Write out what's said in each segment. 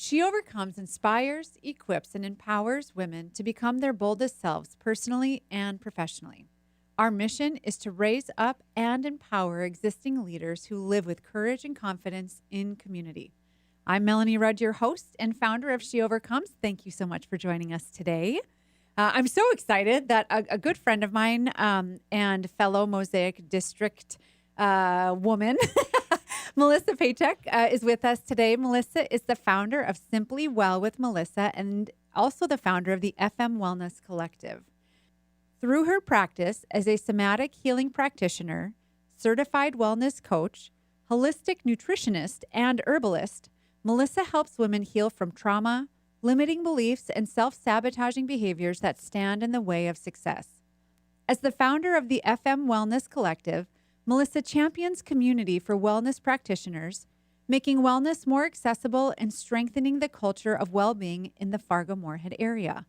She Overcomes inspires, equips, and empowers women to become their boldest selves personally and professionally. Our mission is to raise up and empower existing leaders who live with courage and confidence in community. I'm Melanie Rudd, your host and founder of She Overcomes. Thank you so much for joining us today. I'm so excited that a good friend of mine and fellow Mosaic District woman, Melissa Pachak, is with us today. Melissa is the founder of Simply Well with Melissa and also the founder of the FM Wellness Collective. Through her practice as a somatic healing practitioner, certified wellness coach, holistic nutritionist, and herbalist, Melissa helps women heal from trauma, limiting beliefs, and self-sabotaging behaviors that stand in the way of success. As the founder of the FM Wellness Collective, Melissa champions community for wellness practitioners, making wellness more accessible and strengthening the culture of well-being in the Fargo-Moorhead area.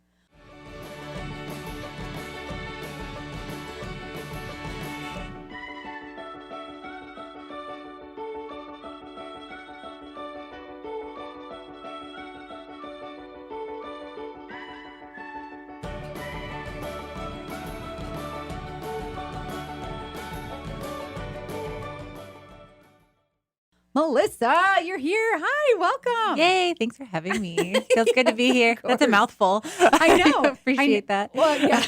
Melissa, you're here. Hi, welcome. Yay, thanks for having me. Feels good to be here. That's a mouthful. I know. Appreciate that. Well, yeah.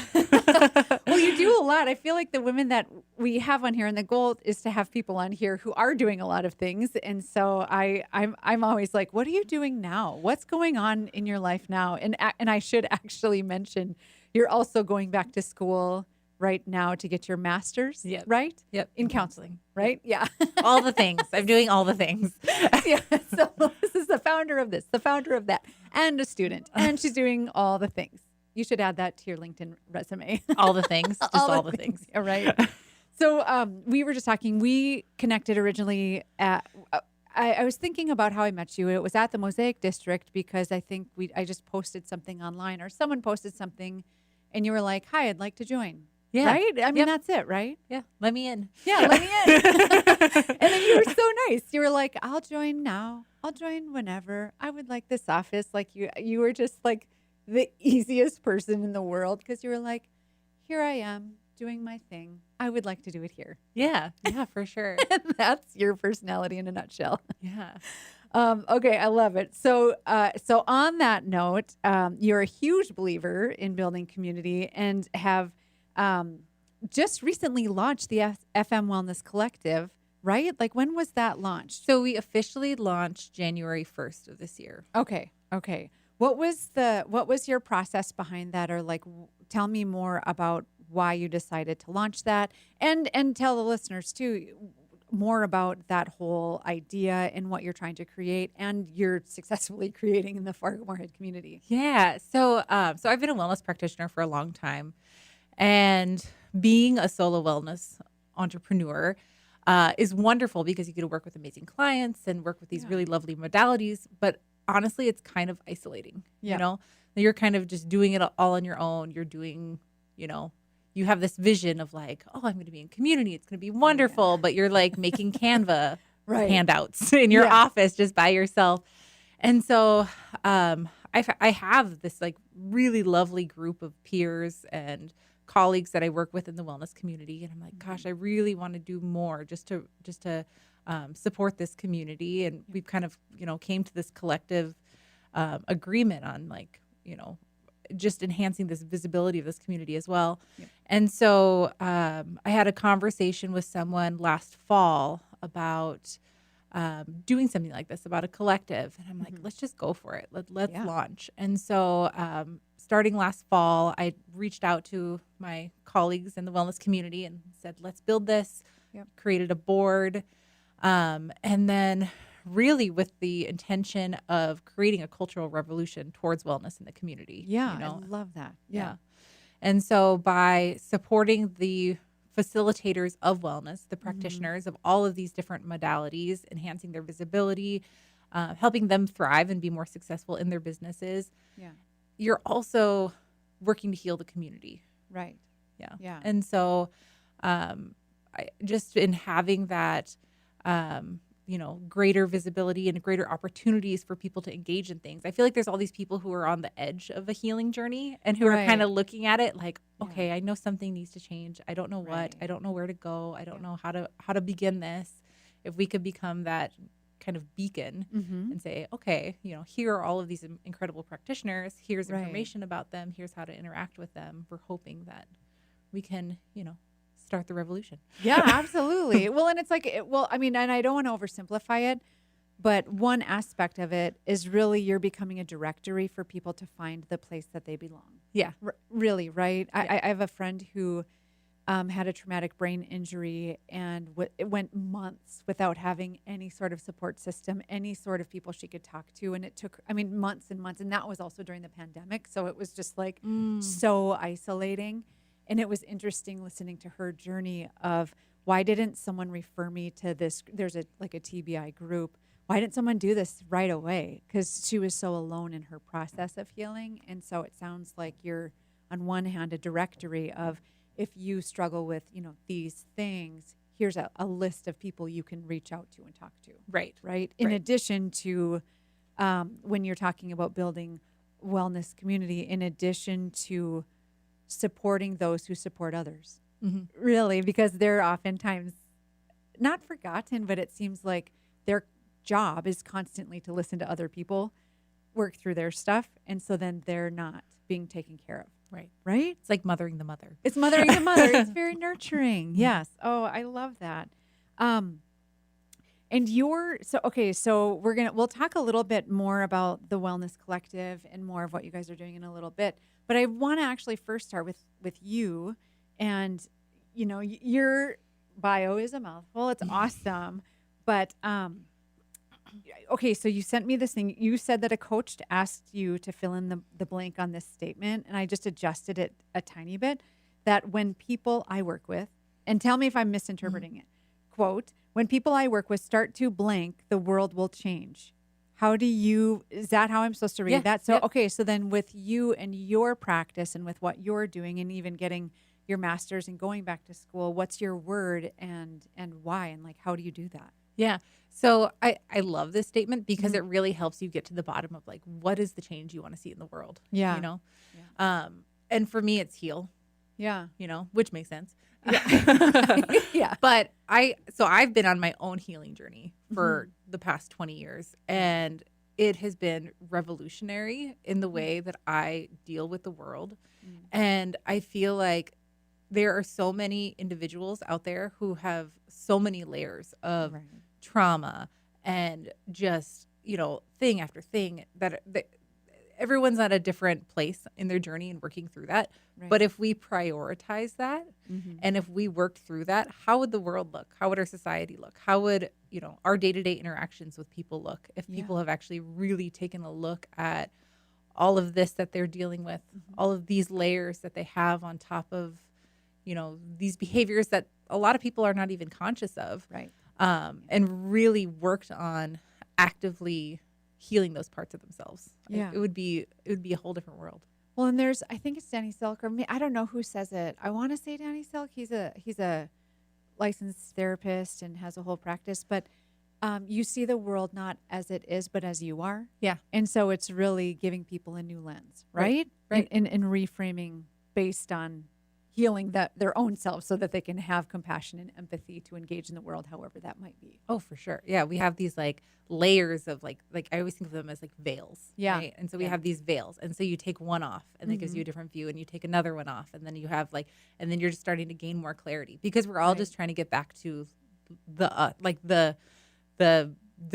Well, you do a lot. I feel like the women that we have on here, and the goal is to have people on here who are doing a lot of things. And so I'm always like, what are you doing now? What's going on in your life now? And I should actually mention, you're also going back to school right now to get your master's, right? Yep. In counseling, right? Yeah. All the things. I'm doing all the things. Yeah. So this is the founder of this, the founder of that, and a student. And she's doing all the things. You should add that to your LinkedIn resume. All the things. Just all the things. Yeah, right. So we were just talking. We connected originally at, I was thinking about how I met you. It was at the Mosaic District because I think I just posted something online or someone posted something and you were like, hi, I'd like to join. Yeah. Right? I mean, that's it, right? Yeah. Let me in. Yeah, let me in. And then you were so nice. You were like, I'll join now. I'll join whenever. I would like this office. Like you were just like the easiest person in the world because you were like, here I am doing my thing. I would like to do it here. Yeah. Yeah, for sure. And that's your personality in a nutshell. Yeah. Okay, I love it. So on that note, you're a huge believer in building community and have just recently launched the FM Wellness Collective, right? Like when was that launched? So we officially launched January 1st of this year. Okay. What was your process behind that, or like tell me more about why you decided to launch that, and tell the listeners too more about that whole idea and what you're trying to create and you're successfully creating in the Fargo-Moorhead community. Yeah. So I've been a wellness practitioner for a long time. And being a solo wellness entrepreneur is wonderful because you get to work with amazing clients and work with these really lovely modalities. But honestly, it's kind of isolating. You know, you're kind of just doing it all on your own. You're doing, you have this vision of like, oh, I'm going to be in community. It's going to be wonderful. Yeah. But you're like making Canva handouts in your office just by yourself. And so I have this like really lovely group of peers and colleagues that I work with in the wellness community. And I'm like, gosh, I really want to do more just to support this community. And we've kind of, came to this collective agreement on like, just enhancing this visibility of this community as well. Yep. And so I had a conversation with someone last fall about doing something like this, about a collective. And I'm like, let's just go for it. Let's launch. And so starting last fall, I reached out to my colleagues in the wellness community and said, let's build this, created a board. And then really with the intention of creating a cultural revolution towards wellness in the community. Yeah, I love that. Yeah. And so by supporting the facilitators of wellness, the practitioners of all of these different modalities, enhancing their visibility, helping them thrive and be more successful in their businesses. Yeah. You're also working to heal the community. Right. And so I just in having that greater visibility and greater opportunities for people to engage in things. I feel like there's all these people who are on the edge of a healing journey and who are kind of looking at it like, okay, I know something needs to change. I don't know what. I don't know where to go. I don't know how to begin this. If we could become that kind of beacon and say, okay, here are all of these incredible practitioners. Here's information about them. Here's how to interact with them. We're hoping that we can, start the revolution. Yeah, absolutely. Well, and it's like, and I don't want to oversimplify it, but one aspect of it is really you're becoming a directory for people to find the place that they belong. Yeah. Really, right? Yeah. I have a friend who had a traumatic brain injury and it went months without having any sort of support system, any sort of people she could talk to. And it took, months and months. And that was also during the pandemic. So it was just like so isolating. And it was interesting listening to her journey of why didn't someone refer me to this? There's a TBI group. Why didn't someone do this right away? Because she was so alone in her process of healing. And so it sounds like you're, on one hand, a directory of, if you struggle with, these things, here's a list of people you can reach out to and talk to. Right. In addition to when you're talking about building wellness community, in addition to supporting those who support others, really, because they're oftentimes not forgotten, but it seems like their job is constantly to listen to other people work through their stuff. And so then they're not being taken care of. Right? It's like mothering the mother. It's mothering the mother. It's very nurturing. Yes. Oh, I love that. And so we'll talk a little bit more about the Wellness Collective and more of what you guys are doing in a little bit. But I want to actually first start with you. And, your bio is a mouthful. It's awesome. But, okay, so you sent me this thing. You said that a coach asked you to fill in the blank on this statement, and I just adjusted it a tiny bit, that when people I work with, and tell me if I'm misinterpreting it, quote, when people I work with start to blank, the world will change. Is that how I'm supposed to read that? So, okay, so then with you and your practice and with what you're doing and even getting your master's and going back to school, what's your word and why? And how do you do that? Yeah. So I love this statement because it really helps you get to the bottom of what is the change you want to see in the world? Yeah. And for me, it's heal. Yeah. Which makes sense. Yeah. Yeah. But I've been on my own healing journey for the past 20 years, and it has been revolutionary in the way that I deal with the world. And I feel like there are so many individuals out there who have so many layers of trauma and just, thing after thing that everyone's at a different place in their journey and working through that. Right. But if we prioritize that and if we worked through that, how would the world look? How would our society look? How would, our day-to-day interactions with people look if people have actually really taken a look at all of this that they're dealing with, all of these layers that they have on top of, these behaviors that a lot of people are not even conscious of. Right. And really worked on actively healing those parts of themselves. Yeah. It would be a whole different world. Well, and I think it's Danny Silk, or I don't know who says it. I want to say Danny Silk. He's a licensed therapist and has a whole practice, but you see the world not as it is, but as you are. Yeah. And so it's really giving people a new lens, right? Right. And reframing based on healing their own selves so that they can have compassion and empathy to engage in the world, however that might be. Oh, for sure. Yeah. We have these layers of I always think of them as veils. Yeah. Right? And so we have these veils. And so you take one off and that gives you a different view, and you take another one off. And then you have and then you're just starting to gain more clarity because we're all just trying to get back to the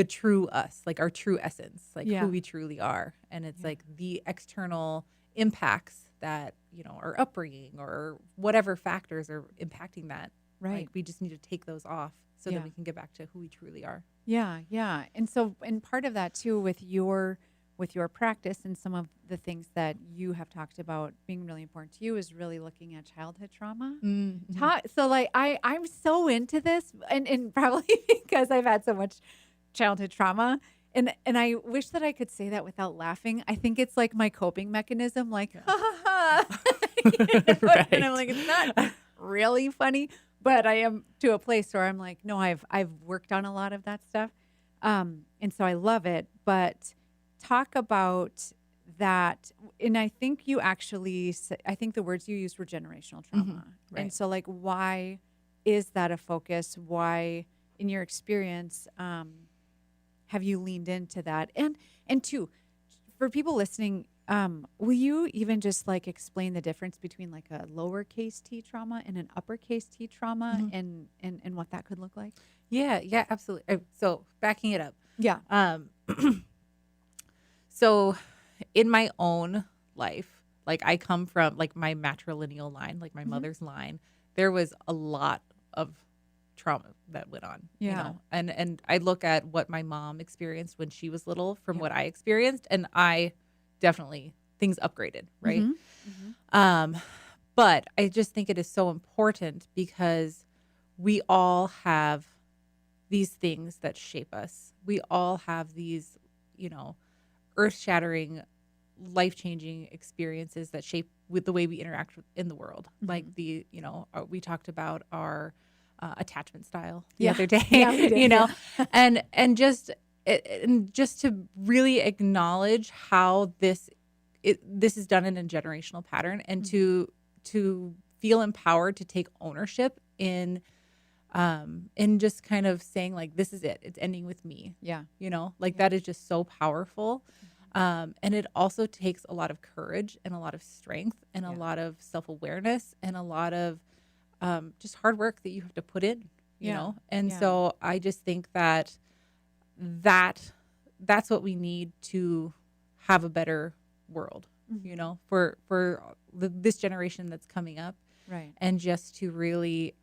true us, our true essence, who we truly are. And it's the external impacts that, our upbringing or whatever factors are impacting that. Right. We just need to take those off so that we can get back to who we truly are. Yeah. Yeah. And so, and part of that too, with your practice and some of the things that you have talked about being really important to you is really looking at childhood trauma. So I'm so into this and probably because I've had so much childhood trauma. And I wish that I could say that without laughing. I think it's my coping mechanism, ha ha ha. And I'm it's not really funny, but I am to a place where I'm no, I've worked on a lot of that stuff. And so I love it. But talk about that. And I think you actually, I think the words you used were generational trauma. Right. And so, like, why is that a focus? Why, in your experience, have you leaned into that? And two, for people listening, will you even just like explain the difference between like a lowercase t trauma and an uppercase t trauma, and what that could look like? Yeah, absolutely. So backing it up. Yeah. So in my own life, like I come from like my matrilineal line, like my mother's line, there was a lot of trauma that went on, and I look at what my mom experienced when she was little from what I experienced, and I definitely things upgraded, right? But I just think it is so important because we all have these things that shape us. We all have these, earth-shattering, life-changing experiences that shape with the way we interact in the world. Like we talked about our attachment style the other day, we did, and just to really acknowledge how this is done in a generational pattern, and to feel empowered to take ownership in just kind of saying like, this is it, it's ending with me. That is just so powerful. And it also takes a lot of courage and a lot of strength and a lot of self-awareness and a lot of just hard work that you have to put in, and so I just think that's what we need to have a better world, for this generation that's coming up, right? And just to really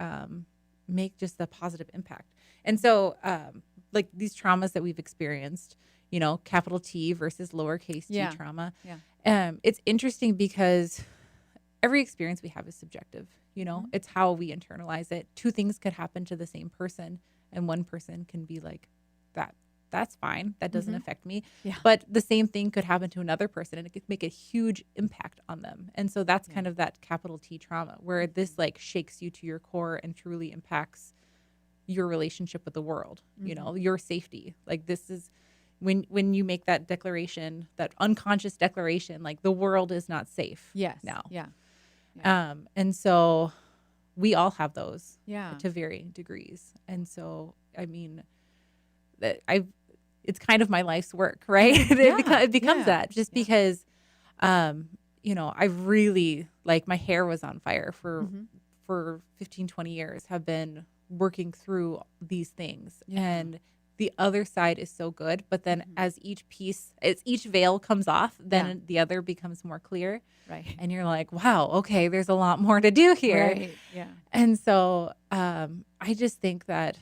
make just a positive impact. And so like these traumas that we've experienced, capital T versus lowercase t trauma. It's interesting because every experience we have is subjective. It's how we internalize it. Two things could happen to the same person, and one person can be like, that's fine, that doesn't affect me. But the same thing could happen to another person, and it could make a huge impact on them. And so that's kind of that capital T trauma, where this like shakes you to your core and truly impacts your relationship with the world, your safety. Like this is when you make that declaration, that unconscious declaration, like the world is not safe now. And so we all have those to varying degrees. And so, I mean, it's kind of my life's work, right? It becomes that just because, I really, like, my hair was on fire for 15, 20 years, have been working through these things. And the other side is so good. But then as each veil comes off, then the other becomes more clear. Right. And you're like, wow, okay, there's a lot more to do here. Right. Yeah. And so I just think that,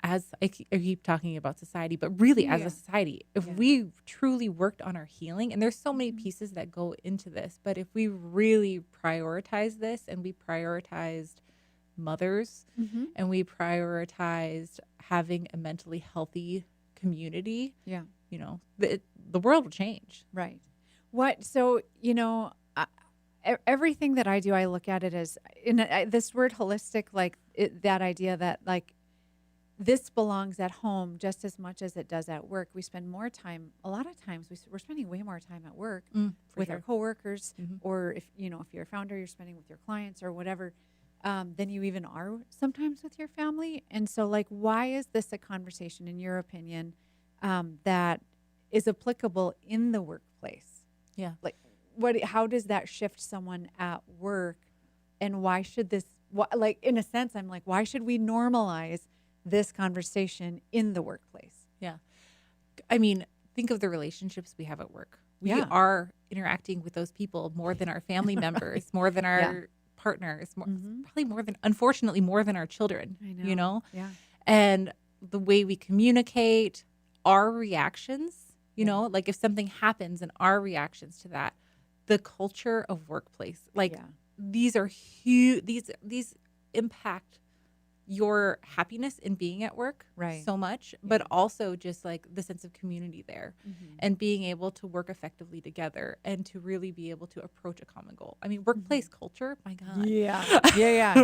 as I keep talking about society, but really as a society, if we truly worked on our healing, and there's so many pieces that go into this, but if we really prioritize this, and we prioritized mothers, and we prioritized having a mentally healthy community, the world will change. Right. Everything that I do, I look at it as this word holistic, like that idea that like this belongs at home just as much as it does at work. We spend more time, a lot of times we're spending way more time at work with our coworkers, or if you're a founder, you're spending with your clients or whatever, than you even are sometimes with your family. And so like, why is this a conversation, in your opinion, that is applicable in the workplace? Yeah. Like, how does that shift someone at work, and why should this, like, in a sense, I'm like, why should we normalize this conversation in the workplace? Yeah. I mean, think of the relationships we have at work. We are interacting with those people more than our family members, more than our partners, probably unfortunately, more than our children, I know. Yeah. And the way we communicate, our reactions, like if something happens and our reactions to that, the culture of workplace, like these are huge, these impact your happiness in being at work so much, but also just like the sense of community there, and being able to work effectively together and to really be able to approach a common goal. I mean, workplace culture, my God. Yeah.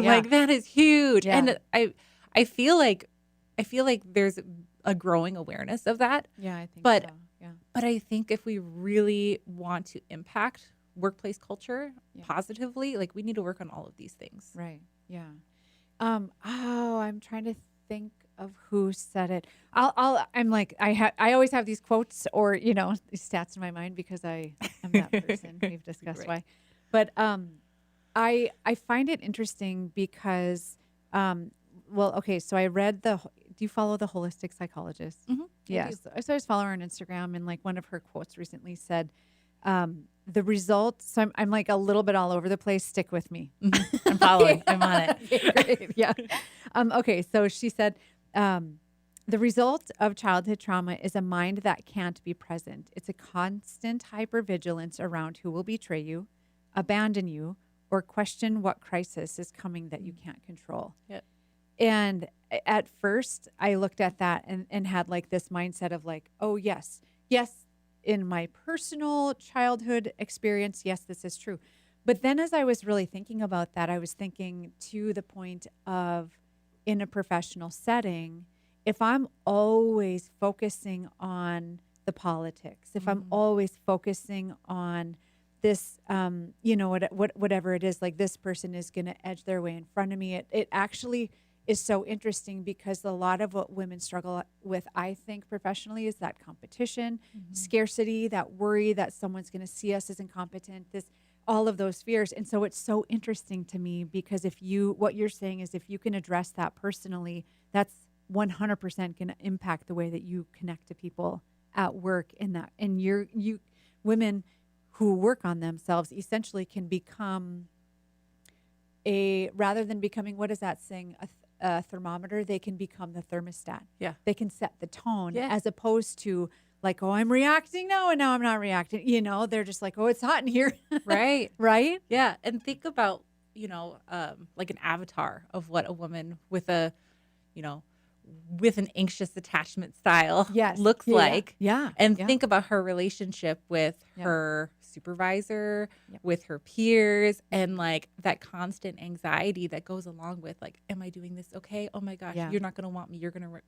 Like that is huge. And I feel like I feel like there's a growing awareness of that. Yeah, I think But so. Yeah. but I think if we really want to impact workplace culture Yeah. positively, like we need to work on all of these things. Right. Yeah. I'm trying to think of who said it. I'm like, I always have these quotes or, these stats in my mind because I am that person. We've discussed Right. why. But, I find it interesting because, well, okay. So I read do you follow the holistic psychologist? Hmm. Yes. So I was following her on Instagram and like one of her quotes recently said, the result. So I'm like a little bit all over the place. Stick with me. I'm following. I'm on it. Okay, great. Yeah. Okay. So she said, the result of childhood trauma is a mind that can't be present. It's a constant hypervigilance around who will betray you, abandon you, or question what crisis is coming that you can't control. Yep. And at first, I looked at that and had like this mindset of like, oh, yes, in my personal childhood experience, yes, this is true. But then as I was really thinking about that, I was thinking to the point of in a professional setting, if I'm always focusing on the politics, if I'm always focusing on this, whatever it is, like this person is going to edge their way in front of me, it actually is so interesting because a lot of what women struggle with, I think, professionally is that competition, scarcity, that worry that someone's going to see us as incompetent, all of those fears. And so it's so interesting to me because what you're saying is if you can address that personally, that's 100% going to impact the way that you connect to people at work and women who work on themselves essentially can become rather than becoming, what is that saying? A thermometer, they can become the thermostat. Yeah. They can set the tone Yeah. as opposed to like, oh, I'm reacting now and now I'm not reacting. They're just like, oh, it's hot in here. Right. Right? Yeah. And think about, like an avatar of what a woman with with an anxious attachment style Yes. looks Yeah. like. Yeah. And Yeah. think about her relationship with Yeah. her supervisor, Yep. with her peers, and like that constant anxiety that goes along with like, am I doing this okay? Oh my gosh, Yeah. you're not going to want me. You're going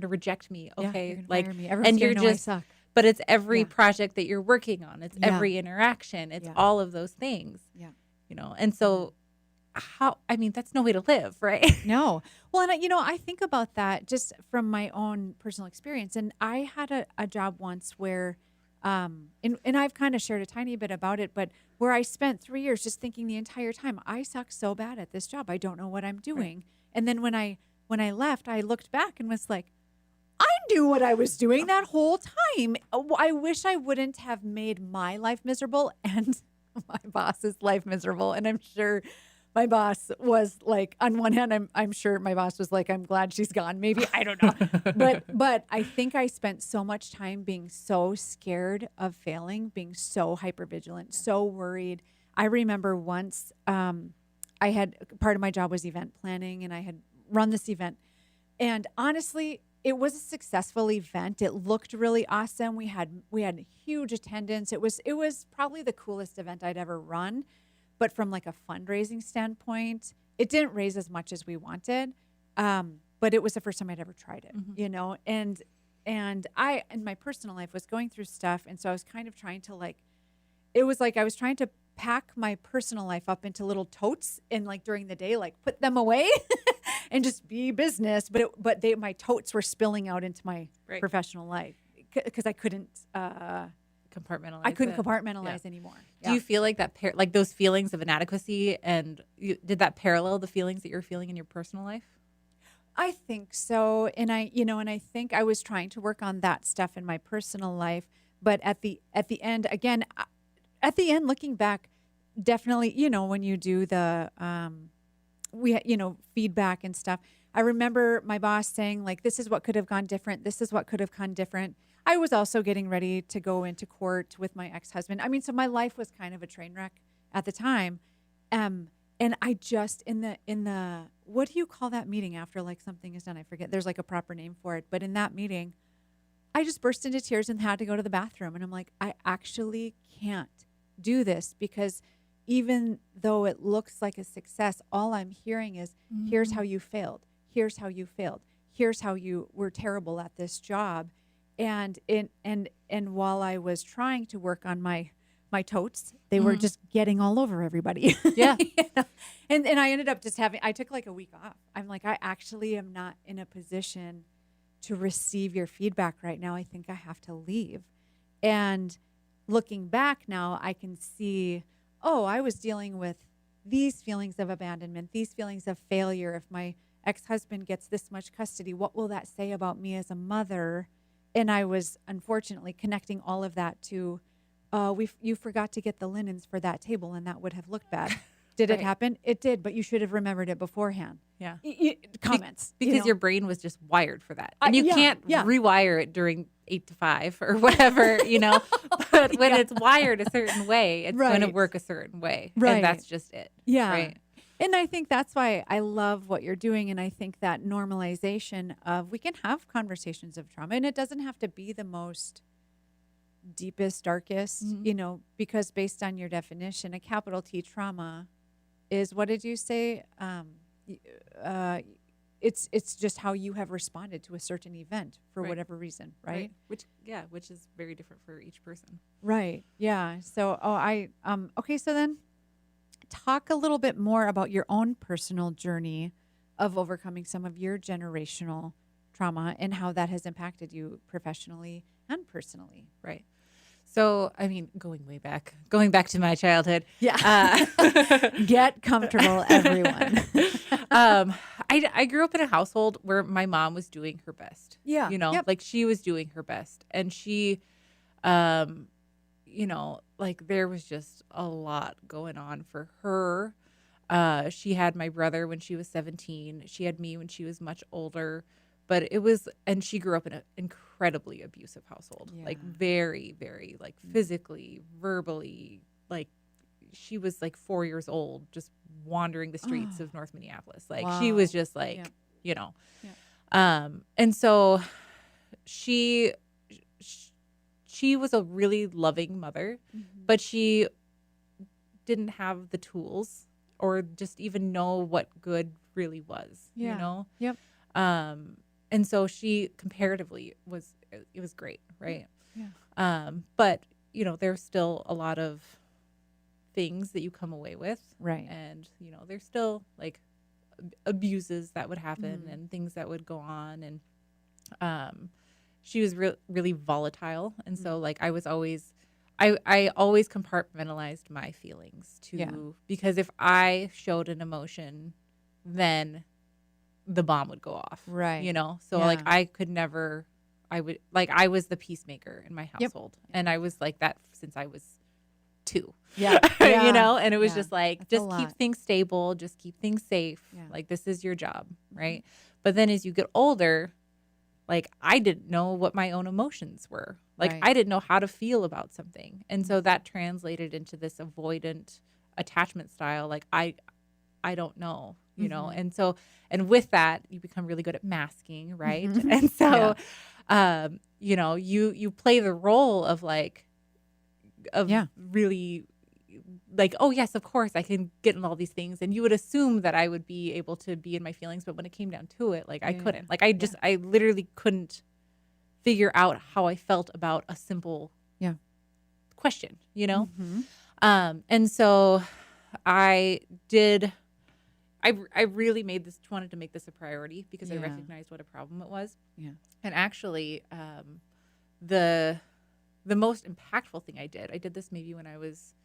to reject me. Yeah, Okay. you're gonna Like, fire me. Everyone's and gonna you're know I just, suck. but it's every Yeah. project that you're working on. It's Yeah. every interaction. It's Yeah. all of those things. Yeah. And so that's no way to live, right? No. Well, and I think about that just from my own personal experience. And I had a job once where, and I've kind of shared a tiny bit about it, but where I spent 3 years just thinking the entire time, I suck so bad at this job. I don't know what I'm doing. Right. And then when I left, I looked back and was like, I knew what I was doing that whole time. I wish I wouldn't have made my life miserable and my boss's life miserable. And I'm sure my boss was like, on one hand, I'm sure my boss was like, I'm glad she's gone. Maybe, I don't know. but I think I spent so much time being so scared of failing, being so hypervigilant, so worried. I remember once I had part of my job was event planning and I had run this event. And honestly, it was a successful event. It looked really awesome. We had huge attendance. It was probably the coolest event I'd ever run. But from like a fundraising standpoint, it didn't raise as much as we wanted. But it was the first time I'd ever tried it, and I, in my personal life, was going through stuff. And so I was kind of trying to I was trying to pack my personal life up into little totes and like during the day, like put them away and just be business. But my totes were spilling out into my professional life because I couldn't, compartmentalize. I couldn't compartmentalize anymore. Do you feel like that, like those feelings of inadequacy, and did that parallel the feelings that you're feeling in your personal life? I think so, and I think I was trying to work on that stuff in my personal life, but at the end, again, looking back, definitely, when you do the feedback and stuff. I remember my boss saying like, "This is what could have gone different. This is what could have gone different." I was also getting ready to go into court with my ex-husband. I mean, so my life was kind of a train wreck at the time. And I just in the what do you call that meeting after like something is done? I forget. There's like a proper name for it. But in that meeting, I just burst into tears and had to go to the bathroom. And I'm like, I actually can't do this because even though it looks like a success, all I'm hearing is, here's how you failed. Here's how you failed. here's how you were terrible at this job. And while I was trying to work on my totes, they were just getting all over everybody. Yeah. You know? And I ended up just I took like a week off. I'm like, I actually am not in a position to receive your feedback right now. I think I have to leave. And looking back now, I can see, oh, I was dealing with these feelings of abandonment, these feelings of failure. If my ex-husband gets this much custody, what will that say about me as a mother? And I was unfortunately connecting all of that to, you forgot to get the linens for that table, and that would have looked bad. Did it happen? It did, but you should have remembered it beforehand. Yeah. Comments. Because your brain was just wired for that. And you can't rewire it during 8 to 5 or whatever, But when it's wired a certain way, it's going to work a certain way. Right. And that's just it. Yeah. Right. And I think that's why I love what you're doing. And I think that normalization of, we can have conversations of trauma, and it doesn't have to be the most deepest, darkest, because based on your definition, a capital T trauma is, what did you say? It's just how you have responded to a certain event for whatever reason, right? Which is very different for each person. Right. Yeah. So, okay. So then talk a little bit more about your own personal journey of overcoming some of your generational trauma and how that has impacted you professionally and personally. Right. So, I mean, going back to my childhood. Yeah. Get comfortable, everyone. I grew up in a household where my mom was doing her best. Yeah. Like she was doing her best. And she, like there was just a lot going on for her. She had my brother when she was 17. She had me when she was much older. But and she grew up in an incredibly abusive household, like very, very, like physically, verbally, like she was like 4 years old, just wandering the streets of North Minneapolis. Like she was just like, and so she was a really loving mother, but she didn't have the tools or just even know what good really was, Yep. And so she comparatively was great. Right. Yeah. But there's still a lot of things that you come away with. Right. And, there's still like abuses that would happen and things that would go on. And, she was really volatile. And so like I always compartmentalized my feelings because if I showed an emotion, then the bomb would go off. Right. So like I was the peacemaker in my household. Yep. And I was like that since I was 2. Yeah. And it was just like, just keep things stable, just keep things safe. Yeah. Like this is your job. Right. But then as you get older, like I didn't know what my own emotions were. Like I didn't know how to feel about something. And so that translated into this avoidant attachment style. Like I don't know, and so, and with that, you become really good at masking. Right. And so, you play the role of really like, oh yes, of course I can get in all these things. And you would assume that I would be able to be in my feelings. But when it came down to it, like I couldn't, like I literally couldn't figure out how I felt about a simple question, and so I really wanted to make this a priority because I recognized what a problem it was. Yeah. And actually, the most impactful thing I did this maybe when I was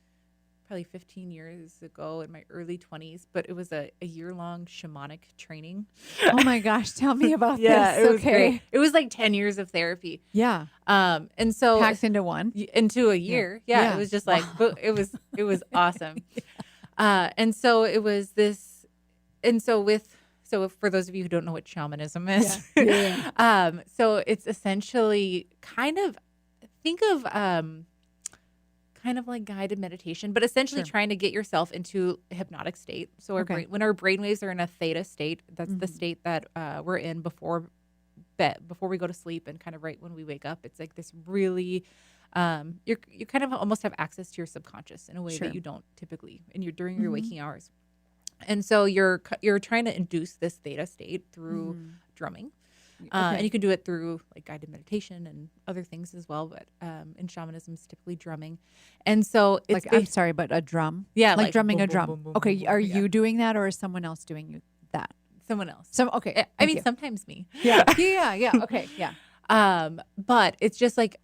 probably 15 years ago in my early 20s, but it was a year-long shamanic training. Oh my gosh, tell me about this. It was great. It was like 10 years of therapy. Yeah. And so packed into a year. Yeah. It was just like, it was awesome. And so it was this, and so for those of you who don't know what shamanism is, so it's essentially kind of like guided meditation, but essentially trying to get yourself into a hypnotic state. So when our brainwaves are in a theta state, that's the state that we're in before we go to sleep and kind of right when we wake up. It's like this really, you kind of almost have access to your subconscious in a way that you don't typically during your waking hours. And so you're trying to induce this theta state through drumming. And you can do it through like guided meditation and other things as well. But in shamanism, it's typically drumming. And so it's I'm sorry, but a drum? Yeah, Like drumming boom, a boom, drum. boom, boom, Okay. boom, boom. Are Yeah. you doing that, or is someone else doing that? Someone else. Okay. I mean, you. sometimes me. Yeah. Yeah. Okay. Yeah. But it's just like,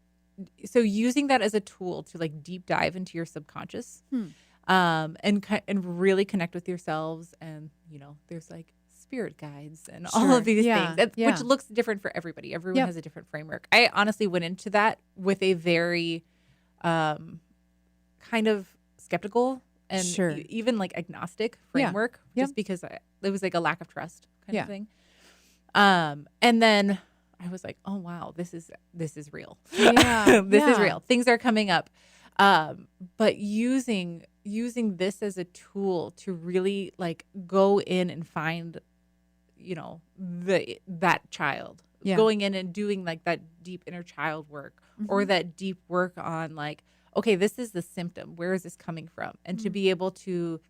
so using that as a tool to like deep dive into your subconscious, and really connect with yourselves. And, there's like spirit guides and all Sure. of these Yeah. things, Yeah. which looks different for everybody. Everyone Yep. has a different framework. I honestly went into that with a very, kind of skeptical and Sure. even like agnostic framework, Yep. just because it was like a lack of trust kind Yeah. of thing. And then I was like, oh wow, this is real. Yeah. This is Yeah. real. Things are coming up. But using this as a tool to really like go in and find, that child, Yeah. going in and doing like that deep inner child work, or that deep work on like, okay, this is the symptom. Where is this coming from? And to be able to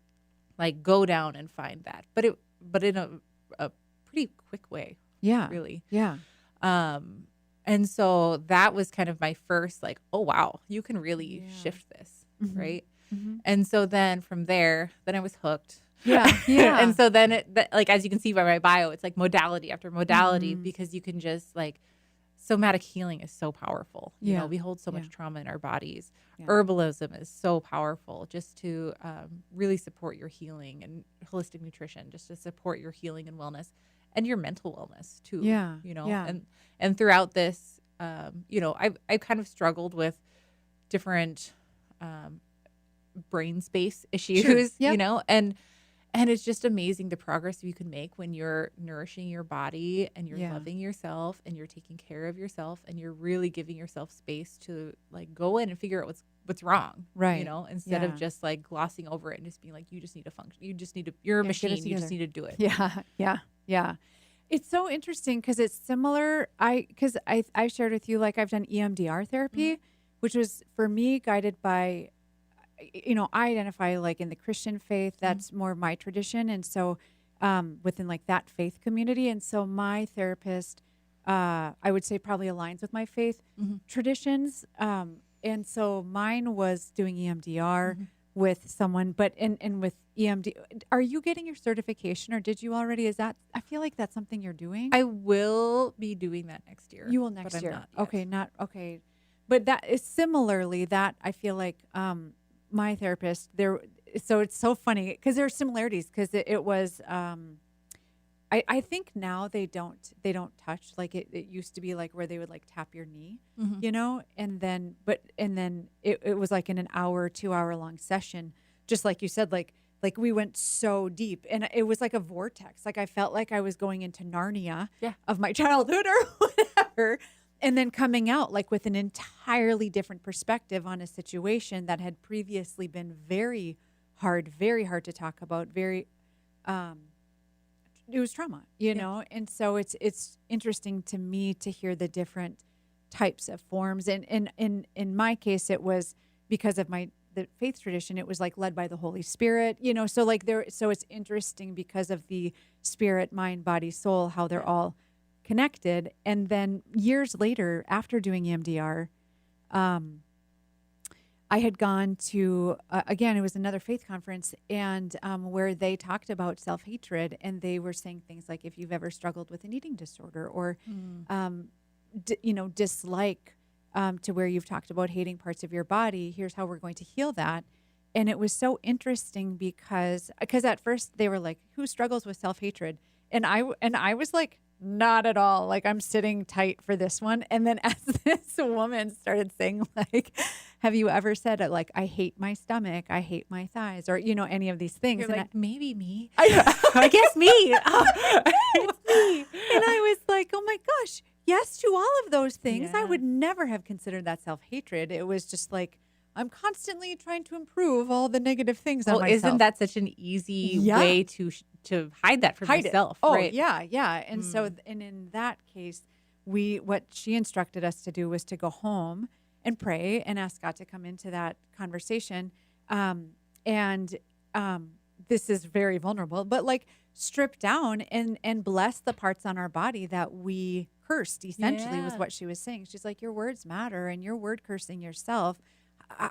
like go down and find that, but in a pretty quick way. Yeah. Really. Yeah. And so that was kind of my first like, oh wow, you can really shift this, right? And so then from there, then I was hooked. Yeah. Yeah. And so then like, as you can see by my bio, it's like modality after modality, because you can just like, somatic healing is so powerful. Yeah. We hold so much trauma in our bodies. Yeah. Herbalism is so powerful, just to really support your healing, and holistic nutrition, just to support your healing and wellness, and your mental wellness too. Yeah. Yeah. And throughout this, I've kind of struggled with different brain space issues, Yep. and it's just amazing the progress you can make when you're nourishing your body, and you're Yeah. loving yourself, and you're taking care of yourself, and you're really giving yourself space to like go in and figure out what's wrong. Right. Instead of Yeah. just like glossing over it and just being like, you just need to function. You're a Yeah, get it machine. You just together. need to do it. Yeah. Yeah. Yeah. It's so interesting because it's similar. I shared with you, like, I've done EMDR therapy, which was for me guided by, I identify like in the Christian faith. That's more my tradition. And so within like that faith community. And so my therapist, I would say, probably aligns with my faith traditions. And so mine was doing EMDR with someone, but and with EMD, are you getting your certification, or did you already? I feel like that's something you're doing. I will be doing that next year. You will but next I'm year. not yet. Okay, not okay. But that is similarly that I feel like my therapist there. So it's so funny because there are similarities, because it was. I think now they don't touch, like it used to be, like where they would like tap your knee, and then it was like in an hour, 2 hour long session, just like you said, like we went so deep, and it was like a vortex. Like I felt like I was going into Narnia of my childhood or whatever, and then coming out like with an entirely different perspective on a situation that had previously been very hard to talk about, very it was trauma, know? And so it's interesting to me to hear the different types of forms. And in my case, it was because of the faith tradition. It was like led by the Holy Spirit, so like so it's interesting because of the spirit, mind, body, soul, how they're all connected. And then years later, after doing EMDR, I had gone to, again, it was another faith conference, and where they talked about self-hatred, and they were saying things like, if you've ever struggled with an eating disorder, or, dislike, to where you've talked about hating parts of your body, here's how we're going to heal that. And it was so interesting because at first they were like, who struggles with self-hatred? And I was like, not at all. Like, I'm sitting tight for this one. And then as this woman started saying, like, have you ever said it? Like, I hate my stomach, I hate my thighs, or, any of these things. You're and like, maybe me. I guess me. It's me. And I was like, oh my gosh, yes to all of those things. I Yeah. would never have considered that self-hatred. It was just like, I'm constantly trying to improve all the negative things on Well, myself. isn't that such an easy Yeah. way to hide that from Hide yourself? it. Oh, right? yeah, yeah. And so, and in that case, what she instructed us to do was to go home and pray and ask God to come into that conversation. This is very vulnerable, but like strip down and bless the parts on our body that we cursed, essentially, was Yeah. what she was saying. She's like, your words matter, and you're word cursing yourself.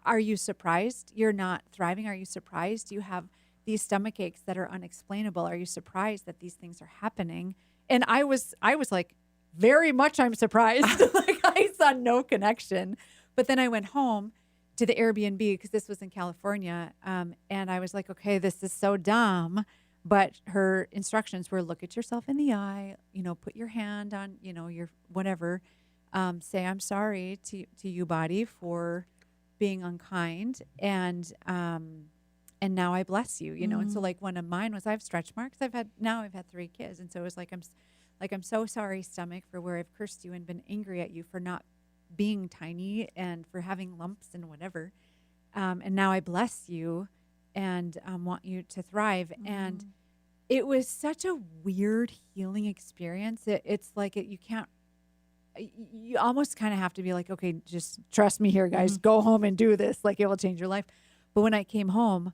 Are you surprised you're not thriving? Are you surprised you have these stomach aches that are unexplainable? Are you surprised that these things are happening? And I was like, very much I'm surprised. Like, I saw no connection. But then I went home to the Airbnb because this was in California. And I was like, okay, this is so dumb. But her instructions were, look at yourself in the eye, put your hand on, your whatever, say, I'm sorry to you, body, for being unkind. And now I bless you, And so, like, one of mine was, I have stretch marks. I've had 3 kids. And so it was like, I'm so sorry, stomach, for where I've cursed you and been angry at you for not being tiny and for having lumps and whatever. And now I bless you and want you to thrive. And it was such a weird healing experience. It's like you can't, you almost kind of have to be like, okay, just trust me here, guys. Go home and do this. Like, it will change your life. But when I came home,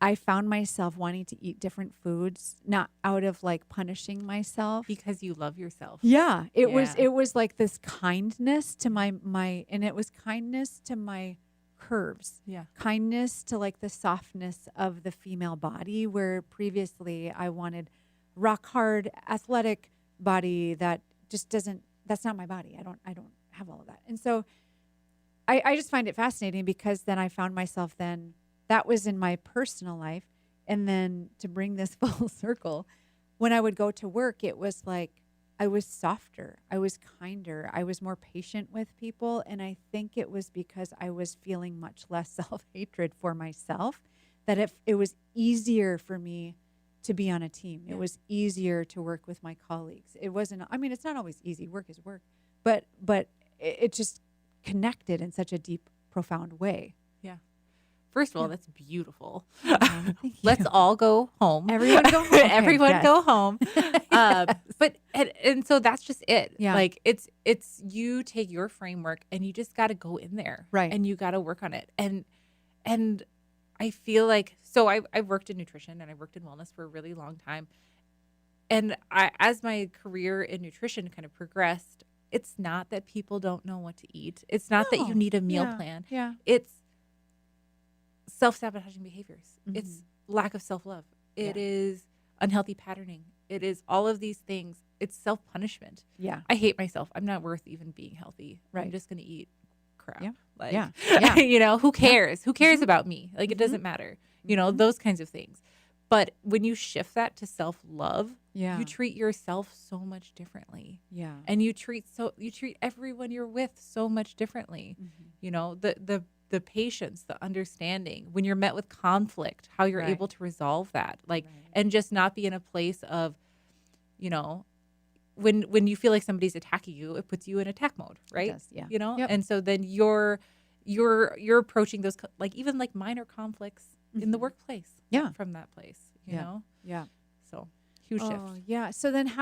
I found myself wanting to eat different foods, not out of like punishing myself. Because you love yourself. Yeah. It was like this kindness to my, and it was kindness to my curves. Yeah. Kindness to like the softness of the female body, where previously I wanted rock hard, athletic body that just doesn't, that's not my body. I don't have all of that. And so I just find it fascinating, because then I found myself then, that was in my personal life. And then to bring this full circle, when I would go to work, it was like I was softer, I was kinder, I was more patient with people. And I think it was because I was feeling much less self-hatred for myself, that if it was easier for me to be on a team. It was easier to work with my colleagues. It wasn't, I mean, it's not always easy. Work is work, but it just connected in such a deep, profound way. Yeah. First of all, that's beautiful. Thank you. Let's all go home. Everyone go home. Okay, Everyone yes. go home. But and so that's just it. Yeah. Like it's you take your framework and you just got to go in there, Right? And you got to work on it. And I feel like, so I've worked in nutrition and I worked in wellness for a really long time. And as my career in nutrition kind of progressed, it's not that people don't know what to eat. It's not that you need a meal plan. Yeah. It's self-sabotaging behaviors. Mm-hmm. It's lack of self-love. It is unhealthy patterning. It is all of these things. It's self-punishment. Yeah. I hate myself. I'm not worth even being healthy. Right. I'm just going to eat crap. Yeah. Like, Yeah. you know, who cares? Yeah. Who cares Mm-hmm. about me? Like, it doesn't matter. You know, those kinds of things. But when you shift that to self-love, you treat yourself so much differently. Yeah. And you treat everyone you're with so much differently. Mm-hmm. You know, the patience, the understanding, when you're met with conflict, how you're able to resolve that, like, and just not be in a place of, you know, when you feel like somebody's attacking you, it puts you in attack mode, right? It does, yeah. You know, Yep. and so then you're approaching those like even like minor conflicts in the workplace, from that place, you know, so huge shift. Yeah. So then,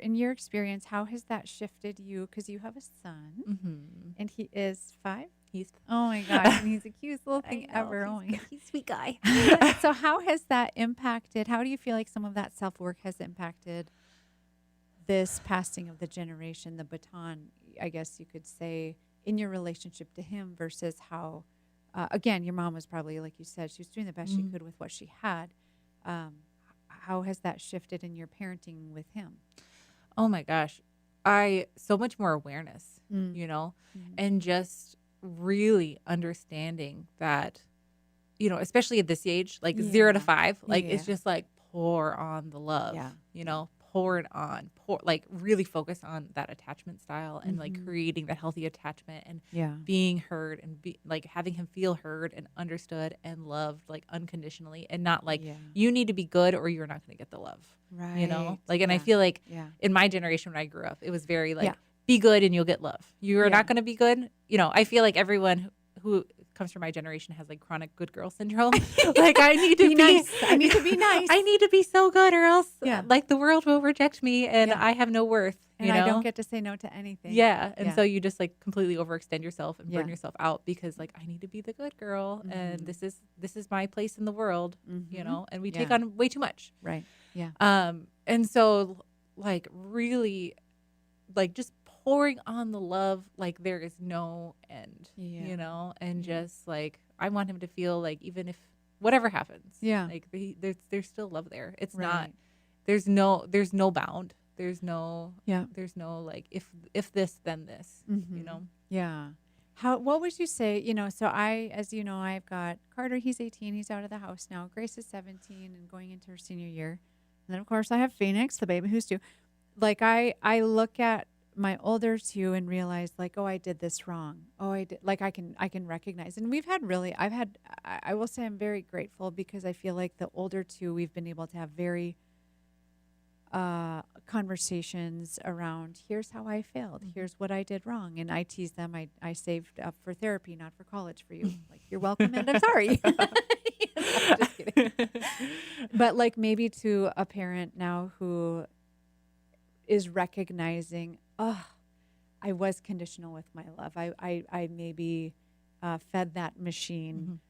in your experience, how has that shifted you? Because you have a son, and he is 5. Oh my gosh, and he's the cutest little thing ever. He's a sweet guy. So how has that impacted? How do you feel like some of that self-work has impacted this passing of the generation, the baton, I guess you could say, in your relationship to him versus how, again, your mom was probably, like you said, she was doing the best she could with what she had. How has that shifted in your parenting with him? Oh my gosh. So much more awareness, you know, and just really understanding that, you know, especially at this age, like 0 to 5, like it's just like pour on the love, you know, pour it on, like really focus on that attachment style and like creating that healthy attachment and being heard and like having him feel heard and understood and loved like unconditionally and not like you need to be good or you're not going to get the love, right? You know, like, and I feel like in my generation when I grew up, it was very like be good and you'll get love. You're not going to be good. You know, I feel like everyone who comes from my generation has like chronic good girl syndrome. Like I need to be nice. I need to be nice. I need to be so good or else like the world will reject me and I have no worth. And you know? I don't get to say no to anything. Yeah. And so you just like completely overextend yourself and burn yourself out because like I need to be the good girl and this is my place in the world, you know, and we take on way too much. Right. Yeah. And so like really like just pouring on the love like there is no end, Yeah. you know, and Yeah. just like I want him to feel like even if whatever happens, Yeah. like there's still love there. It's not Right. there's no bound. Yeah. There's no like if this then this, you Mm-hmm. know. Yeah. What would you say, so as you know, I've got Carter, he's 18, he's out of the house now. Grace is 17 and going into her senior year. And then of course I have Phoenix, the baby who's 2. Like I look at my older 2 and realize like, oh, I did this wrong. Oh, I did, like I can recognize. And I will say I'm very grateful because I feel like the older 2 we've been able to have very conversations around here's how I failed, here's what I did wrong, and I tease them. I saved up for therapy, not for college for you. Like you're welcome, and I'm sorry. I'm just kidding. But like maybe to a parent now who is recognizing, oh, I was conditional with my love. I maybe fed that machine,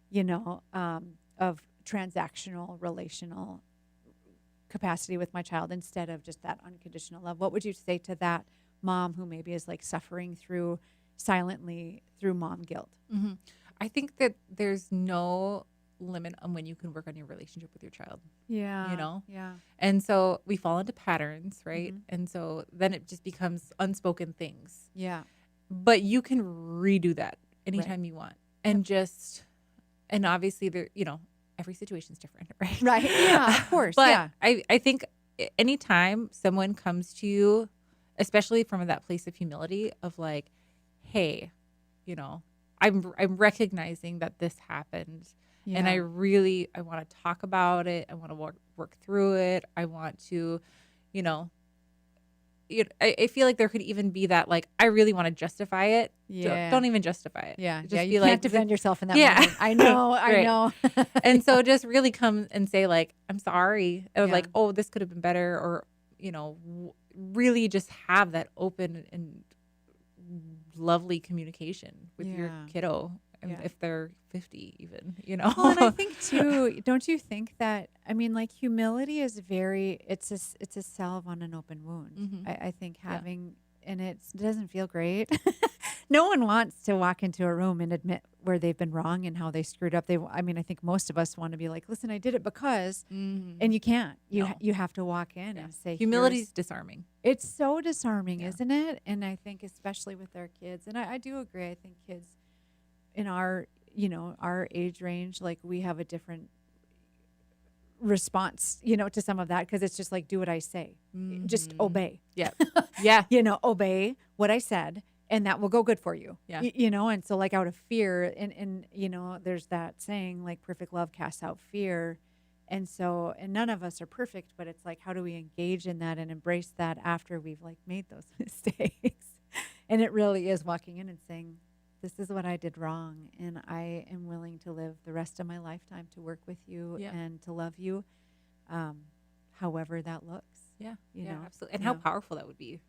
of transactional, relational capacity with my child instead of just that unconditional love. What would you say to that mom who maybe is like suffering silently through mom guilt? Mm-hmm. I think that there's no limit on when you can work on your relationship with your child. Yeah. You know? Yeah. And so we fall into patterns, right? Mm-hmm. And so then it just becomes unspoken things. Yeah. But you can redo that anytime you want. And and obviously there, every situation's different, right? Right. Yeah, of course. But yeah. I think anytime someone comes to you, especially from that place of humility of like, hey, I'm recognizing that this happened. Yeah. And I want to talk about it. I want to work through it. I want to, I feel like there could even be that, like, I really want to justify it. Yeah. Don't even justify it. Yeah. Just Yeah. be You like, can't defend yourself in that Yeah. moment. I know. I Right. know. And so just really come and say, like, I'm sorry. Or Yeah. like, oh, this could have been better. Or, really just have that open and lovely communication with your Yeah. kiddo. Yeah. If they're 50 even, Well, and I think too, don't you think that, I mean, like humility is it's a salve on an open wound. Mhm. I think and it doesn't feel great. No one wants to walk into a room and admit where they've been wrong and how they screwed up. I think most of us want to be like, listen, I did it because, and you can't, No. you have to walk in and say, humility is disarming. It's so disarming, Yeah. isn't it? And I think especially with our kids, and I do agree. I think kids in our age range, like we have a different response, to some of that because it's just like, do what I say, just obey. Yeah. Yeah. Obey what I said, and that will go good for you. Yeah. And so like out of fear, and there's that saying like perfect love casts out fear. And so, and none of us are perfect, but it's like, how do we engage in that and embrace that after we've like made those mistakes? And it really is walking in and saying, this is what I did wrong, and I am willing to live the rest of my lifetime to work with you and to love you, however that looks. Yeah. You know? Absolutely. And how powerful that would be,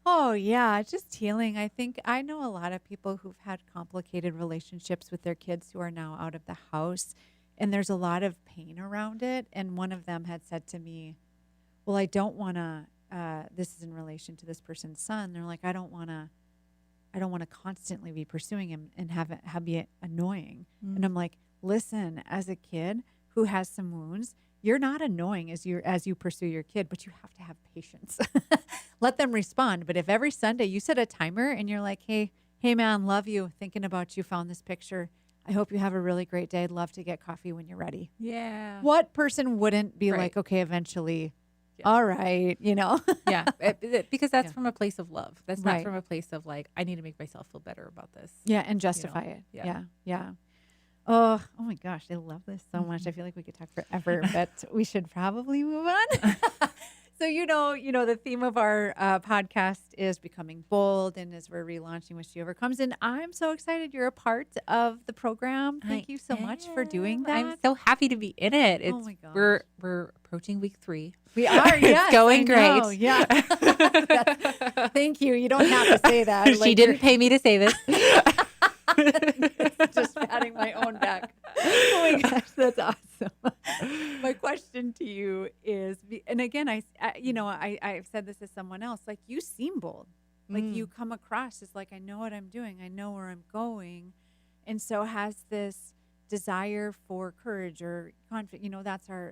Oh, yeah, just healing. I think I know a lot of people who've had complicated relationships with their kids who are now out of the house, and there's a lot of pain around it. And one of them had said to me, well, I don't want to, this is in relation to this person's son. They're like, I don't want to constantly be pursuing him and have be annoying. And I'm like, listen, as a kid who has some wounds, you're not annoying as you pursue your kid, but you have to have patience. Let them respond. But if every Sunday you set a timer and you're like, hey man, love you, thinking about you, found this picture. I hope you have a really great day. I'd love to get coffee when you're ready. Yeah. What person wouldn't be like, okay, eventually, all right, Yeah. Because that's from a place of love. That's not Right. from a place of like, I need to make myself feel better about this. Yeah, and justify it. Yeah. Yeah. Oh my gosh, I love this so much. I feel like we could talk forever, but we should probably move on. So, the theme of our podcast is becoming bold, and as we're relaunching with She Overcomes, and I'm so excited you're a part of the program. Thank you so much for doing that. I'm so happy to be in it. Oh my gosh. We're approaching week 3. We are, yes. It's going I know, great. Yeah. Thank you. You don't have to say that. She didn't pay me to say this. Just patting my own back. Oh my gosh, that's awesome. My question to you is, and again, I've said this to someone else, like you seem bold. Like you come across as like, I know what I'm doing. I know where I'm going. And so has this desire for courage or confidence.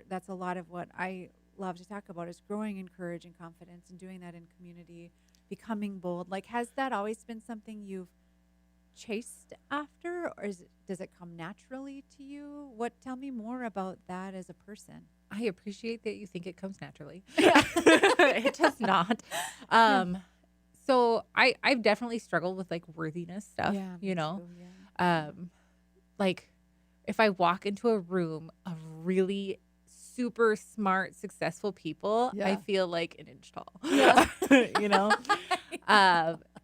That's a lot of what I love to talk about is growing in courage and confidence and doing that in community, becoming bold. Like, has that always been something you've chased after, or does it come naturally to you? Tell me more about that as a person. I appreciate that you think it comes naturally. It does not. So I've definitely struggled with like worthiness stuff, Me too, like if I walk into a room of really super smart, successful people, I feel like an inch tall,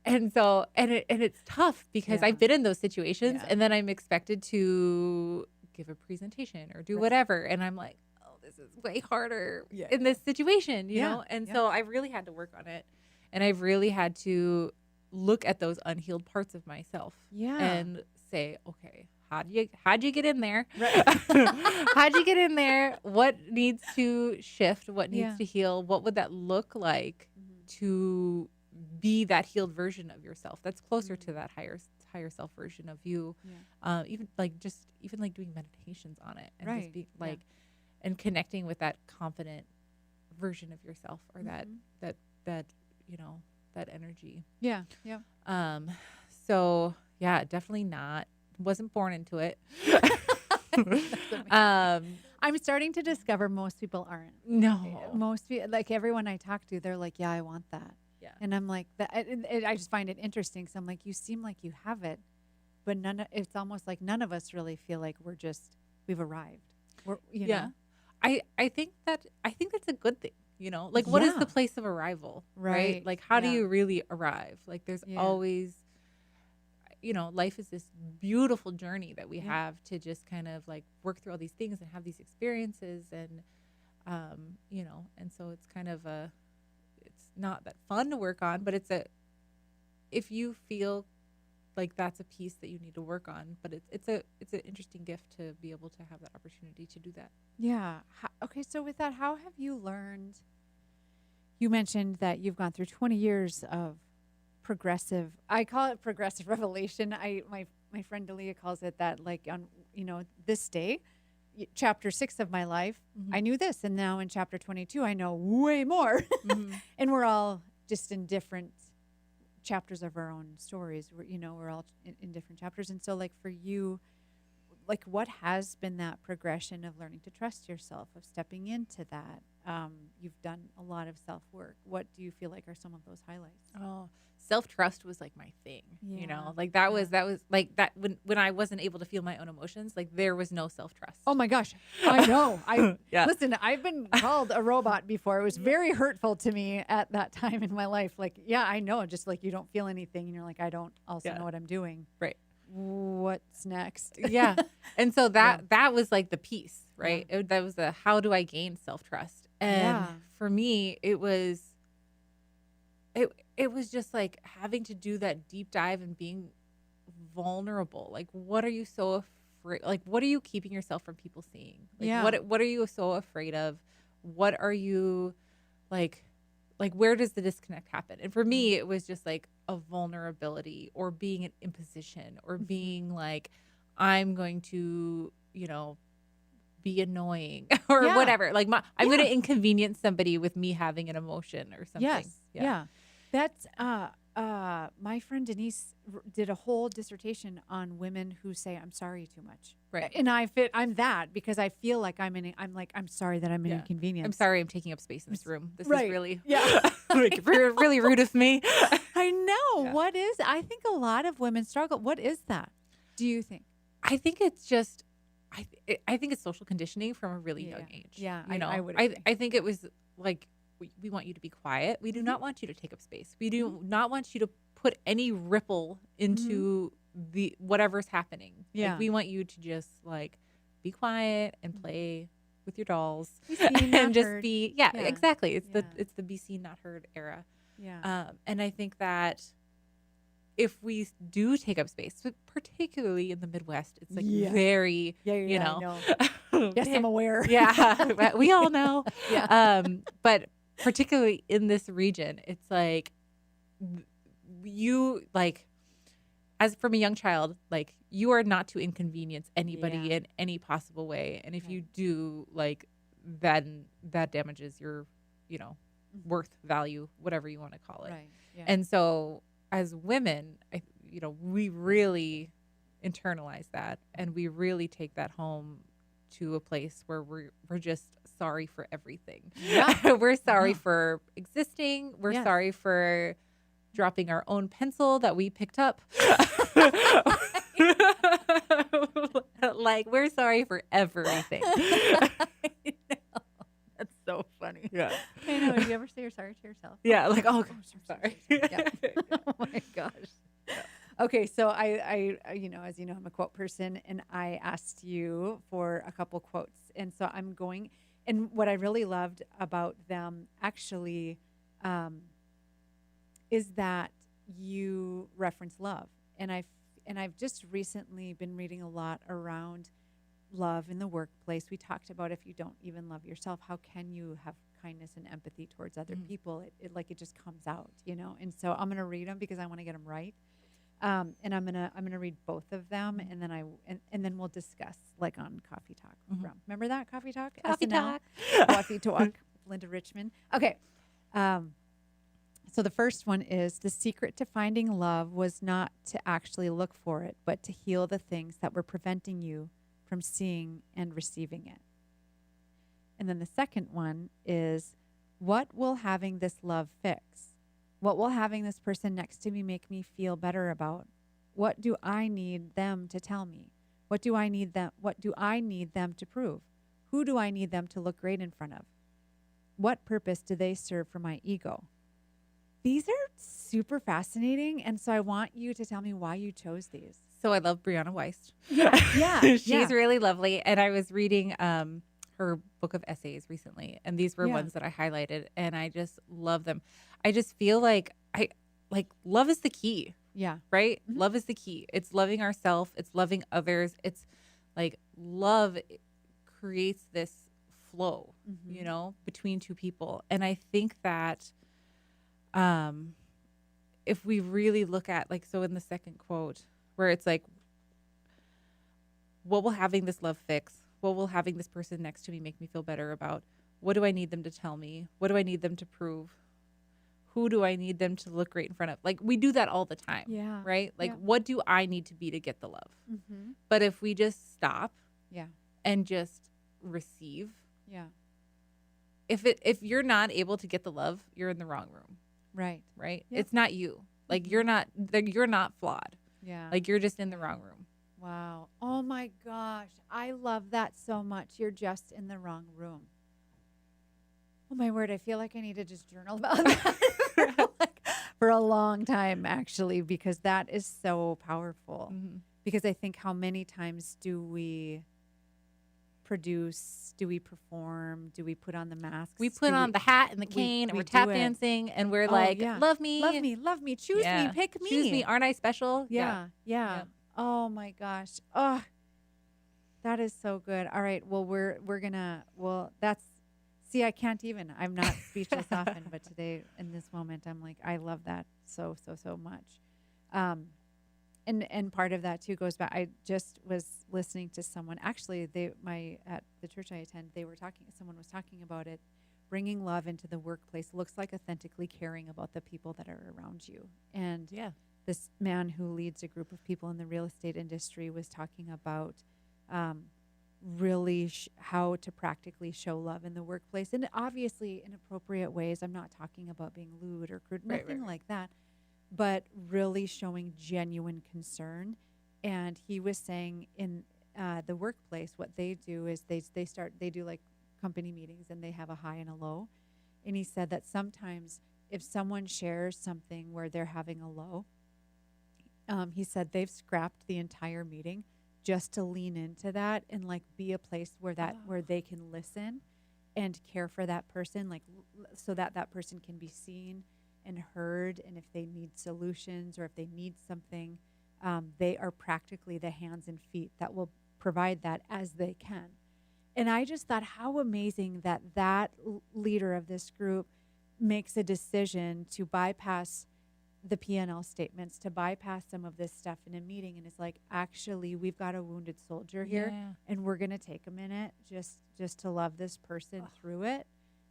and so, it's tough because I've been in those situations and then I'm expected to give a presentation or do whatever. And I'm like, oh, this is way harder in this situation, you know? And so I've really had to work on it. And I've really had to look at those unhealed parts of myself and say, okay, how'd you get in there? Right. How'd you get in there? What needs to shift? What needs to heal? What would that look like to be that healed version of yourself that's closer to that higher self version of you? Even doing meditations on it and just being like and connecting with that confident version of yourself or that that energy. So definitely wasn't born into it. I'm starting to discover most people aren't. No. Most people, like everyone I talk to, they're like, yeah, I want that. Yeah. And I'm like, I just find it interesting. So I'm like, you seem like you have it, but it's almost like none of us really feel like we've arrived. Know? I think that's a good thing. Like what is the place of arrival? Right. Like how do you really arrive? Like there's always, life is this beautiful journey that we have to just kind of like work through all these things and have these experiences and, and so it's kind of it's not that fun to work on, but if you feel like that's a piece that you need to work on, but it's an interesting gift to be able to have that opportunity to do that. Yeah. Okay. So with that, how have you learned? You mentioned that you've gone through 20 years of I call it progressive revelation. My friend Delia calls it that, like on, this day, chapter 6 of my life, I knew this. And now in chapter 22, I know way more. And we're all just in different chapters of our own stories. We're all in different chapters. And so like for you, like what has been that progression of learning to trust yourself, of stepping into that? You've done a lot of self-work. What do you feel like are some of those highlights? Oh, self-trust was like my thing, like that was like that when I wasn't able to feel my own emotions, like there was no self-trust. Oh my gosh. I know. Listen, I've been called a robot before. It was very hurtful to me at that time in my life. Like, I know, just like you don't feel anything and you're like, I don't also know what I'm doing. Right. What's next? And so that was like the piece, right? That was the how do I gain self-trust? And for me, it was just like having to do that deep dive and being vulnerable. Like, what are you so afraid? Like, what are you keeping yourself from people seeing? Like, what are you so afraid of? What are you like, where does the disconnect happen? And for me, it was just like a vulnerability or being an imposition or being like, I'm going to, be annoying or whatever. Like I'm going to inconvenience somebody with me having an emotion or something. Yes. Yeah. That's my friend Denise did a whole dissertation on women who say I'm sorry too much. Right. And I'm that because I feel like I'm sorry that I'm an inconvenience. I'm sorry I'm taking up space in this room. This is really like, really rude of me. I know. What is? I think a lot of women struggle. What is that? Do you think? I think it's just I think it's social conditioning from a really young age. Yeah, I would. I think it was like we want you to be quiet. We do not want you to take up space. We do not want you to put any ripple into the whatever's happening. Yeah, like, we want you to just like be quiet and play with your dolls and just heard. be. Yeah, exactly. It's the be seen not heard era. Yeah, and I think that if we do take up space, but particularly in the Midwest, it's like very, I know. Yes, I'm aware. Yeah, we all know. But particularly in this region, it's like you like, as from a young child, like you are not to inconvenience anybody Yeah. in any possible way. And if Right. you do, like, then that damages your, worth, value, whatever you want to call it. Right. Yeah. And so as women, we really internalize that, and we really take that home to a place where we're just sorry for everything. Yeah. We're sorry Yeah. for existing. We're Yes. sorry for dropping our own pencil that we picked up. Like, we're sorry for everything. I know. That's so funny. Yeah. I know. Do you ever say you're sorry to yourself? Yeah, like, oh, sorry. sorry. Yeah. Oh my gosh. Okay, so I, as you know, I'm a quote person, and I asked you for a couple quotes, and so I'm going. And what I really loved about them, actually, is that you reference love, and I've just recently been reading a lot around love in the workplace. We talked about, if you don't even love yourself, how can you have kindness and empathy towards other people? It just comes out, And so I'm going to read them because I want to get them right. And I'm gonna read both of them, and then and then we'll discuss, like, on Coffee Talk. Remember that Coffee Talk? Coffee SNL? Talk. Coffee Talk. Linda Richmond. Okay. So the first one is, the secret to finding love was not to actually look for it, but to heal the things that were preventing you from seeing and receiving it. And then the second one is, what will having this love fix? What will having this person next to me make me feel better about? What do I need them to tell me? What do I need them to prove? Who do I need them to look great in front of? What purpose do they serve for my ego? These are super fascinating, and so I want you to tell me why you chose these. So I love Brianna Weiss. Yeah. She's really lovely. And I was reading her book of essays recently, and these were ones that I highlighted, and I just love them. I just feel like love is the key. Yeah. Right? Mm-hmm. Love is the key. It's loving ourselves. It's loving others. It's like love creates this flow, between two people. And I think that if we really look at, like, so in the second quote where it's like, what will having this love fix? What will having this person next to me make me feel better about? What do I need them to tell me? What do I need them to prove? Who do I need them to look great in front of? Like, we do that all the time. Yeah. Right? Like, what do I need to be to get the love? Mm-hmm. But if we just stop Yeah. and just receive, Yeah. if you're not able to get the love, you're in the wrong room. Right. Right? Yep. It's not you. Like, you're not flawed. Yeah. Like, you're just in the wrong room. Wow. Oh my gosh. I love that so much. You're just in the wrong room. Oh my word. I feel like I need to just journal about that for a long time, actually, because that is so powerful. Mm-hmm. Because I think, how many times do we produce, do we perform, do we put on the masks? We put on the hat and the cane, and we're tap dancing, and we're love me. Love me, love me, choose me, pick me. Choose me, aren't I special? Yeah. Oh my gosh. Oh, that is so good. All right. Well, I can't even. I'm not speechless often, but today, in this moment, I'm like, I love that so much. And part of that too goes back. I just was listening to someone. Actually, at the church I attend, someone was talking about it. Bringing love into the workplace looks like authentically caring about the people that are around you. And this man who leads a group of people in the real estate industry was talking about really how to practically show love in the workplace, and obviously in appropriate ways. I'm not talking about being lewd or crude, nothing like that, but really showing genuine concern. And he was saying, in the workplace, what they do is they do like company meetings, and they have a high and a low. And he said that sometimes if someone shares something where they're having a low, he said they've scrapped the entire meeting just to lean into that and like be a place where they can listen and care for that person, like so that person can be seen and heard. And if they need solutions or if they need something, they are practically the hands and feet that will provide that as they can. And I just thought, how amazing that leader of this group makes a decision to bypass the P&L statements, to bypass some of this stuff in a meeting. And it's like, actually, we've got a wounded soldier here, Yeah. and we're going to take a minute just to love this person through it.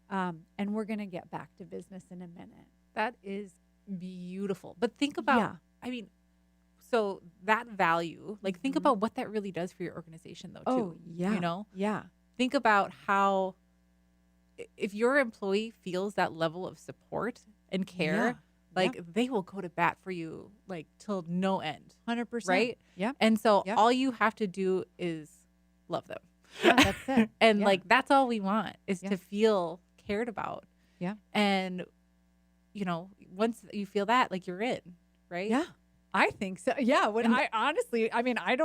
And we're going to get back to business in a minute. That is beautiful. But think about, Yeah. I mean, so that value, like think about what that really does for your organization though, too. Oh, yeah. You know, Yeah. think about how, if your employee feels that level of support and care, Yeah. like they will go to bat for you, like till no end. 100%. Right. Yep. And so Yep. all you have to do is love them. Yeah, that's it. And Yeah. like, that's all we want is Yeah. to feel cared about. Yeah. And, you know, once you feel that, like you're in, right? Yeah. I think so. Yeah. When And- I honestly, I mean, I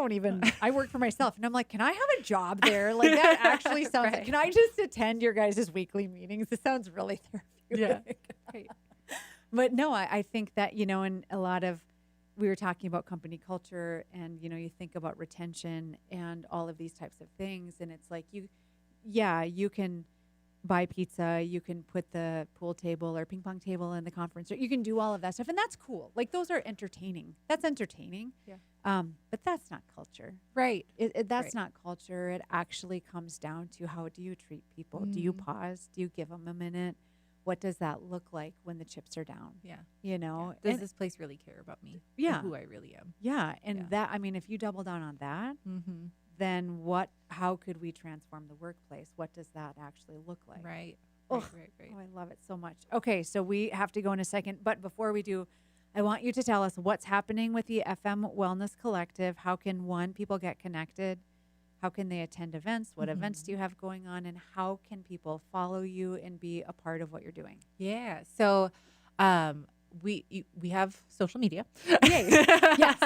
work for myself, and I'm like, can I have a job there? Like that actually sounds, Right. can I just attend your guys' weekly meetings? It sounds really therapeutic. Right. But no, I think that, in a lot of, we were talking about company culture, and, you think about retention and all of these types of things. And it's like, you can buy pizza, you can put the pool table or ping pong table in the conference, or you can do all of that stuff. And that's cool. Like those are entertaining. That's entertaining. Yeah. But that's not culture. Right. That's Right. not culture. It actually comes down to, how do you treat people? Do you pause? Do you give them a minute? What does that look like when the chips are down? Yeah. You Does and, this place really care about me? Yeah. And who I really am? yeah. And Yeah. that, I mean, if you double down on that, Mm-hmm. then how could we transform the workplace? What does that actually look like? Right. Ugh. Right. Oh, I love it so much. Okay, so we have to go in a second, but before we do, I want you to tell us what's happening with the FM Wellness Collective. How can people get connected? How can they attend events? What events do you have going on? And how can people follow you and be a part of what you're doing? Yeah. So, we have social media. Yay. Yes.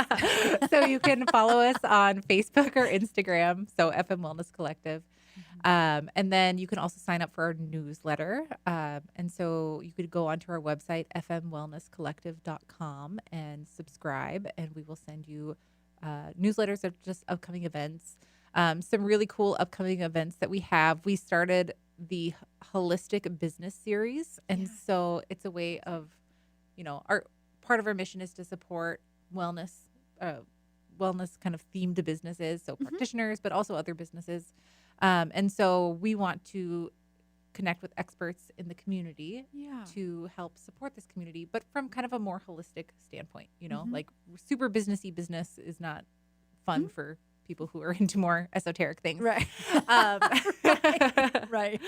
So you can follow us on Facebook or Instagram. So FM Wellness Collective. And then you can also sign up for our newsletter. And so you could go onto our website, fmwellnesscollective.com, and subscribe, and we will send you newsletters of just upcoming events. Some really cool upcoming events that we have. We started the Holistic Business Series. And so it's a way of, our part of our mission is to support wellness kind of themed businesses. So practitioners, but also other businesses. And so we want to connect with experts in the community to help support this community, but from kind of a more holistic standpoint, like super businessy business is not fun for people who are into more esoteric things. Right. Right.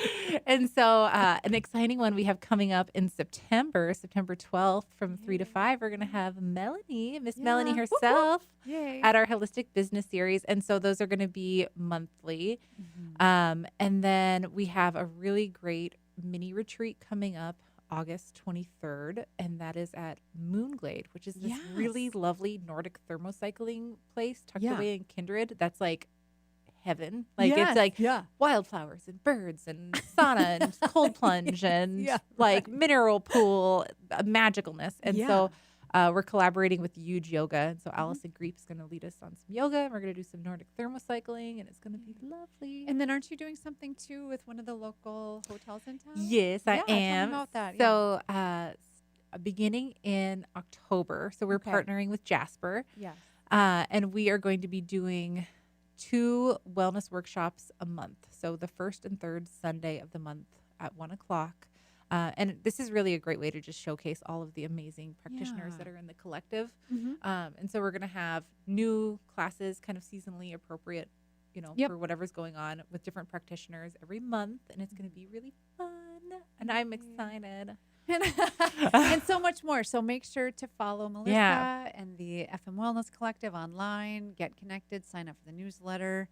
And so an exciting one we have coming up in September 12th from 3 to 5, we're going to have Miss Melanie herself Yay. at our Holistic Business Series. And so those are going to be monthly. And then we have a really great mini retreat coming up August 23rd, and that is at Moonglade, which is this really lovely Nordic thermocycling place tucked away in Kindred. That's like heaven. Like it's like wildflowers and birds and sauna and cold plunge and like mineral pool magicalness. And so we're collaborating with Huge Yoga. And so Allison Greep is going to lead us on some yoga, and we're going to do some Nordic thermocycling, and it's going to be lovely. And then aren't you doing something too with one of the local hotels in town? Yes, I Tell me am. about that. So beginning in October, so we're partnering with Jasper. Yes. And we are going to be doing 2 wellness workshops a month. So the first and third Sunday of the month at 1:00. And this is really a great way to just showcase all of the amazing practitioners that are in the collective. And so we're going to have new classes, kind of seasonally appropriate, for whatever's going on with different practitioners every month. And it's going to be really fun. And I'm excited. And so much more. So make sure to follow Melissa and the FM Wellness Collective online. Get connected. Sign up for the newsletter.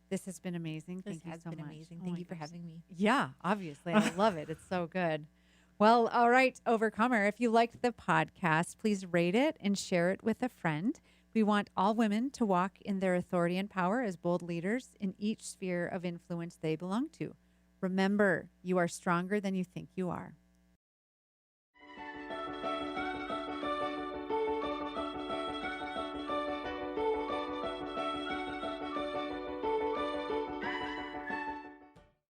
This has been amazing. Thank you so much. Amazing. Thank you for having me. Yeah, obviously. I love it. It's so good. Well, all right, Overcomer. If you liked the podcast, please rate it and share it with a friend. We want all women to walk in their authority and power as bold leaders in each sphere of influence they belong to. Remember, you are stronger than you think you are.